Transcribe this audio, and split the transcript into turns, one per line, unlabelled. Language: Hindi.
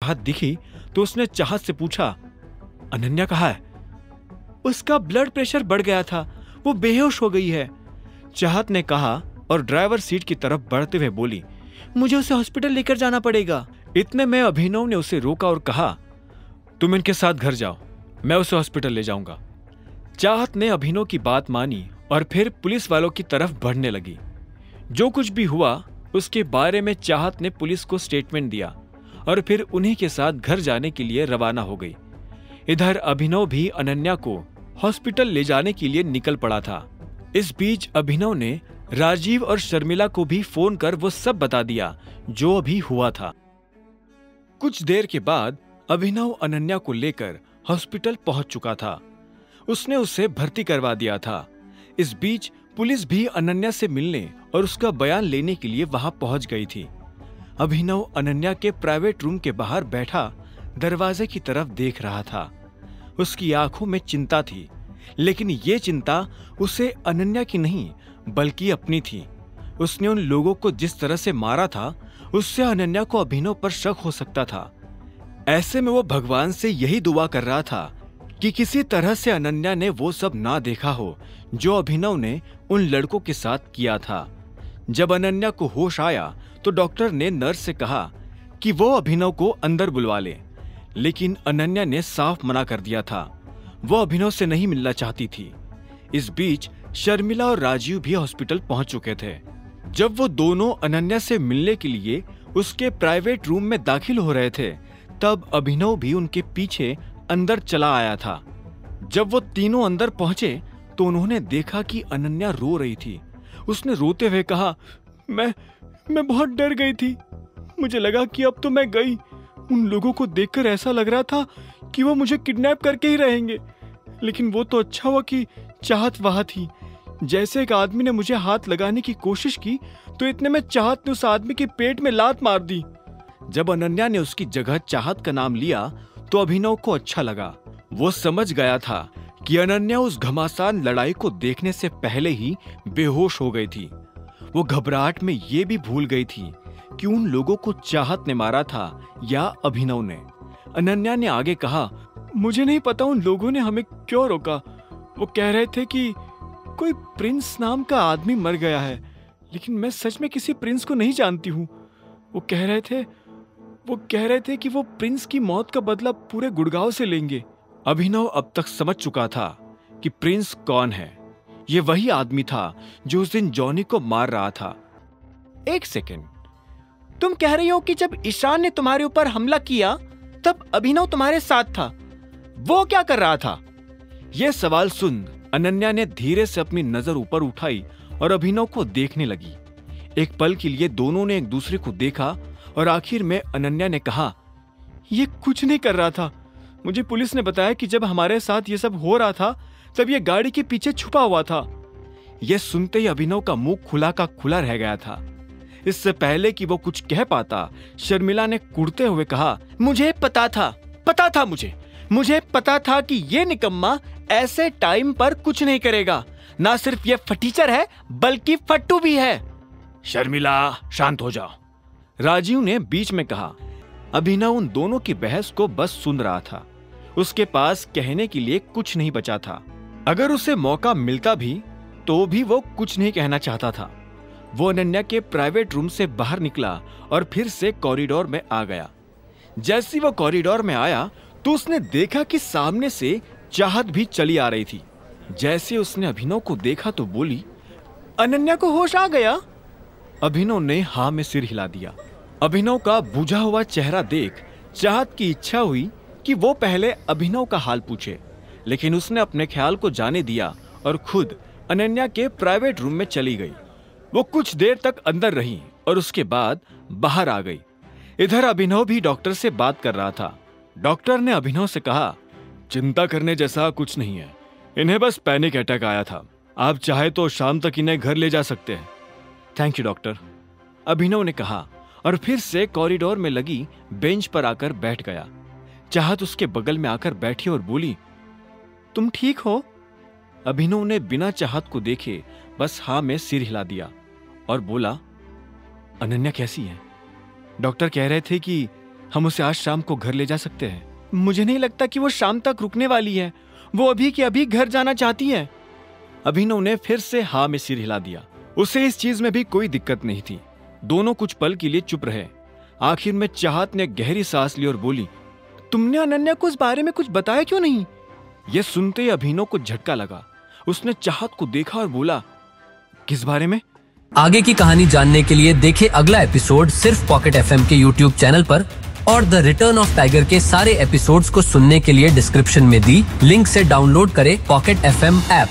चाहत दिखी तो उसने चाहत से पूछा, अनन्या कहाँ है? उसका ब्लड प्रेशर बढ़ गया था, वो बेहोश हो गई है, चाहत ने कहा और ड्राइवर सीट की तरफ बढ़ते हुए बोली, मुझे उसे हॉस्पिटल लेकर जाना पड़ेगा। इतने में अभिनव ने उसे रोका और कहा, तुम इनके साथ घर जाओ, मैं उसे हॉस्पिटल ले जाऊंगा। चाहत ने अभिनव की बात मानी और फिर पुलिस वालों की तरफ बढ़ने लगी। जो कुछ भी हुआ उसके बारे में चाहत ने पुलिस को स्टेटमेंट दिया और फिर उन्हीं के साथ घर जाने के लिए रवाना हो गई। इधर अभिनव भी अनन्या को हॉस्पिटल ले जाने के लिए निकल पड़ा था। इस बीच अभिनव ने राजीव और शर्मिला को भी फोन कर वो सब बता दिया जो अभी हुआ था। कुछ देर के बाद अभिनव अनन्या को लेकर हॉस्पिटल पहुंच चुका था। उसने उसे भर्ती करवा दिया था। इस बीच पुलिस भी अनन्या से मिलने और उसका बयान लेने के लिए वहां पहुंच गई थी। अभिनव अनन्या के प्राइवेट रूम के बाहर बैठा दरवाजे की तरफ देख रहा था। उसकी आंखों में चिंता थी, लेकिन ये चिंता उसे अनन्या की नहीं बल्कि अपनी थी। उसने उन लोगों को जिस तरह से मारा था उससे अनन्या को अभिनव पर शक हो सकता था। ऐसे में वो भगवान से यही दुआ कर रहा था कि किसी तरह से अनन्या ने वो सब ना देखा हो जो अभिनव ने उन लड़कों के साथ किया था। जब अनन्या को होश आया तो डॉक्टर ने नर्स से कहा कि वो अभिनव को अंदर बुलवा ले, लेकिन अनन्या ने साफ मना कर दिया था। वो अभिनव से नहीं मिलना चाहती थी। इस बीच शर्मिला और राजीव भी हॉस्पिटल पहुंच चुके थे। जब वो दोनों अनन्या से मिलने के लिए उसके प्राइवेट रूम में दाखिल हो रहे थे तब अभिनव भी उनके पीछे अंदर चला आया था। जब वो तीनों अंदर पहुंचे तो उन्होंने देखा कि अनन्या रो रही थी। उसने रोते हुए कहा, मैं बहुत डर गई थी। मुझे लगा कि अब तो मैं गई। उन लोगों को देखकर ऐसा लग रहा था कि वो मुझे किडनैप करके ही रहेंगे, लेकिन वो तो अच्छा हुआ कि चाहत वहां थी। जैसे एक आदमी ने मुझे हाथ लगाने की कोशिश की तो इतने में चाहत ने उस आदमी के पेट में लात मार दी। जब अनन्या ने उसकी जगह चाहत का नाम लिया तो अभिनव को अच्छा लगा। वो समझ गया था कि अनन्या उस घमासान लड़ाई को देखने से पहले ही बेहोश हो गई थी। वो घबराहट में ये भी भूल गई थी कि उन लोगों को चाहत ने मारा था या अभिनव ने। अनन्या ने आगे कहा, मुझे नहीं पता उन लोगों ने हमें क्यों रोका। वो कह रहे थे कि कोई प्रिंस नाम का आदमी मर गया है, लेकिन मैं सच में किसी प्रिंस को नहीं जानती हूँ। वो कह रहे थे कि वो प्रिंस की मौत का बदला पूरे गुड़गांव से लेंगे। अभिनव अब तक समझ चुका था कि प्रिंस कौन है। ये वही आदमी था जो उस दिन जॉनी को मार रहा था। एक सेकेंड, तुम कह रही हो कि जब ईशान ने तुम्हारे ऊपर हमला किया तब अभिनव तुम्हारे साथ था? वो क्या कर रहा था? यह सवाल सुन अनन्या ने धीरे से अपनी नजर ऊपर उठाई और अभिनव को देखने लगी। एक पल के लिए दोनों ने एक दूसरे को देखा और आखिर में अनन्या ने कहा, ये कुछ नहीं कर रहा था। मुझे पुलिस ने बताया कि जब हमारे साथ ये सब हो रहा था तब ये गाड़ी के पीछे छुपा हुआ था। यह सुनते ही अभिनव का मुंह खुला का खुला रह गया था। इससे पहले कि वो कुछ कह पाता, शर्मिला ने कुड़ते हुए कहा, मुझे पता था मुझे पता था कि ये निकम्मा ऐसे टाइम पर कुछ नहीं करेगा। ना सिर्फ ये फटीचर है बल्कि फट्टू भी है। शर्मिला, शांत हो जाओ, राजीव ने बीच में कहा। अभिनव उन दोनों की बहस को बस सुन रहा था। उसके पास कहने के लिए कुछ नहीं बचा था। अगर उसे मौका मिलता भी तो भी वो कुछ नहीं कहना चाहता था। वो अनन्या के प्राइवेट रूम से बाहर निकला और फिर से कॉरिडोर में आ गया। जैसे वो कॉरिडोर में आया तो उसने देखा कि सामने से चाहत भी चली आ रही थी। जैसे उसने अभिनव को देखा तो बोली, अनन्या को होश आ गया? अभिनव ने हाँ में सिर हिला दिया। अभिनव का बुझा हुआ चेहरा देख चाहत की इच्छा हुई कि वो पहले अभिनव का हाल पूछे, लेकिन उसने अपने ख्याल को जाने दिया और खुद अनन्या के प्राइवेट रूम में चली गई। वो कुछ देर तक अंदर रही और उसके बाद बाहर आ गई। इधर अभिनव भी डॉक्टर से बात कर रहा था। डॉक्टर ने अभिनव से कहा, चिंता करने जैसा कुछ नहीं है, इन्हें बस पैनिक अटैक आया था। आप चाहे तो शाम तक इन्हें घर ले जा सकते हैं। थैंक यू डॉक्टर, अभिनव ने कहा और फिर से कॉरिडोर में लगी बेंच पर आकर बैठ गया। चाहत उसके बगल में आकर बैठी और बोली, तुम ठीक हो? अभिनव ने बिना चाहत को देखे बस हाँ में सिर हिला दिया। और बोला, अनन्या कैसी है? डॉक्टर कह रहे थे कि हम उसे आज शाम को घर ले जा सकते हैं। मुझे नहीं लगता कि वो शाम तक रुकने वाली है। वो अभी के अभी घर जाना चाहती है। अभिनव ने फिर से हाँ में सिर हिला दिया। उसे इस चीज में भी कोई दिक्कत नहीं थी। दोनों कुछ पल के लिए चुप रहे। आखिर में चाहत ने गहरी सांस ली और बोली, तुमने अनन्या को इस बारे में कुछ बताया क्यों नहीं? यह सुनते ही अभिनव को झटका लगा। उसने चाहत को देखा और बोला, किस बारे में?
आगे की कहानी जानने के लिए देखें अगला एपिसोड सिर्फ पॉकेट एफएम के यूट्यूब चैनल पर, और द रिटर्न ऑफ टाइगर के सारे एपिसोड्स को सुनने के लिए डिस्क्रिप्शन में दी लिंक से डाउनलोड करें पॉकेट एफएम ऐप।